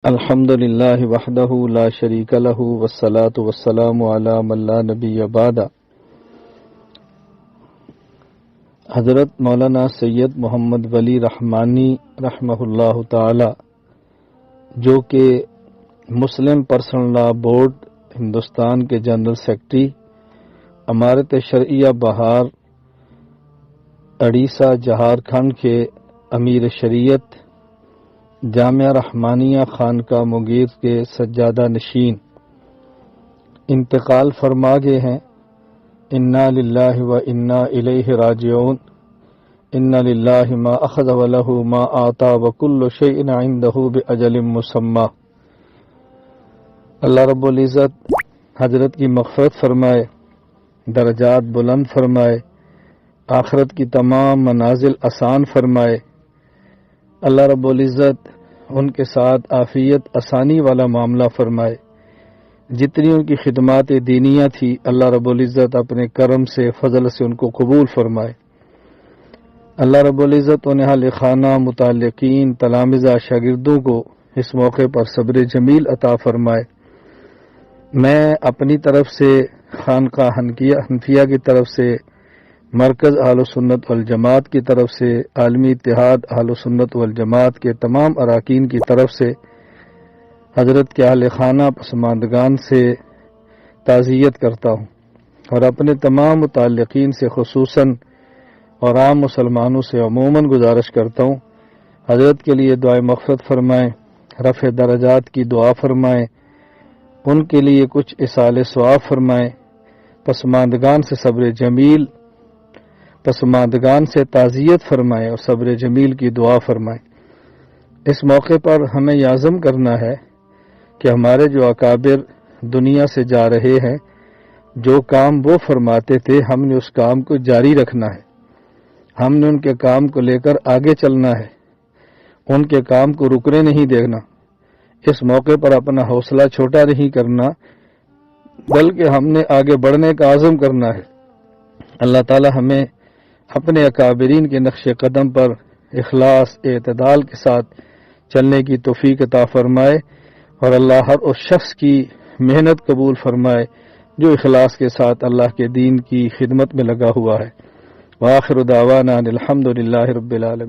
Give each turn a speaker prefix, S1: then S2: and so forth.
S1: الحمد للہ وحدہ لا شریک لہ والصلاة والسلام علی من لا نبی بعد۔ حضرت مولانا سید محمد ولی رحمانی رحمہ اللہ تعالی، جو کہ مسلم پرسنل لا بورڈ ہندوستان کے جنرل سیکرٹری، امارت شرعیہ بہار اڑیسہ جھارکھنڈ کے امیر شریعت، جامعہ رحمانیہ خانقاہ مغیر کے سجادہ نشین انتقال فرما گئے ہیں۔ انا للہ و انا الیہ راجعون۔ ان للہ ما اخذ ولہ ما آتا وکل شیء عندہ باجل مسمی۔ اللہ رب العزت حضرت کی مغفرت فرمائے، درجات بلند فرمائے، آخرت کی تمام منازل آسان فرمائے۔ اللہ رب العزت ان کے ساتھ عافیت آسانی والا معاملہ فرمائے۔ جتنی ان کی خدمات دینیہ تھی، اللہ رب العزت اپنے کرم سے فضل سے ان کو قبول فرمائے۔ اللہ رب العزت انہیں اہل خانہ، متعلقین، تلامذہ، شاگردوں کو اس موقع پر صبر جمیل عطا فرمائے۔ میں اپنی طرف سے خانقاہ حنفیہ کی طرف سے، مرکز اہل سنت والجماعت کی طرف سے، عالمی اتحاد اہل سنت والجماعت کے تمام اراکین کی طرف سے حضرت کے اہل خانہ پسماندگان سے تعزیت کرتا ہوں، اور اپنے تمام متعلقین سے خصوصاً اور عام مسلمانوں سے عموماً گزارش کرتا ہوں، حضرت کے لیے دعائے مغفرت فرمائیں، رفع درجات کی دعا فرمائیں، ان کے لیے کچھ اصال ثواب فرمائیں، پسماندگان سے صبر جمیل، پسماندگان سے تعزیت فرمائیں اور صبر جمیل کی دعا فرمائیں۔ اس موقع پر ہمیں یہ عزم کرنا ہے کہ ہمارے جو اکابر دنیا سے جا رہے ہیں، جو کام وہ فرماتے تھے، ہم نے اس کام کو جاری رکھنا ہے، ہم نے ان کے کام کو لے کر آگے چلنا ہے، ان کے کام کو رکنے نہیں دینا۔ اس موقع پر اپنا حوصلہ چھوٹا نہیں کرنا، بلکہ ہم نے آگے بڑھنے کا عزم کرنا ہے۔ اللہ تعالی ہمیں اپنے اکابرین کے نقش قدم پر اخلاص، اعتدال کے ساتھ چلنے کی توفیق عطا فرمائے، اور اللہ ہر اس شخص کی محنت قبول فرمائے جو اخلاص کے ساتھ اللہ کے دین کی خدمت میں لگا ہوا ہے۔ وآخر دعوانا الحمد للہ رب العالمین۔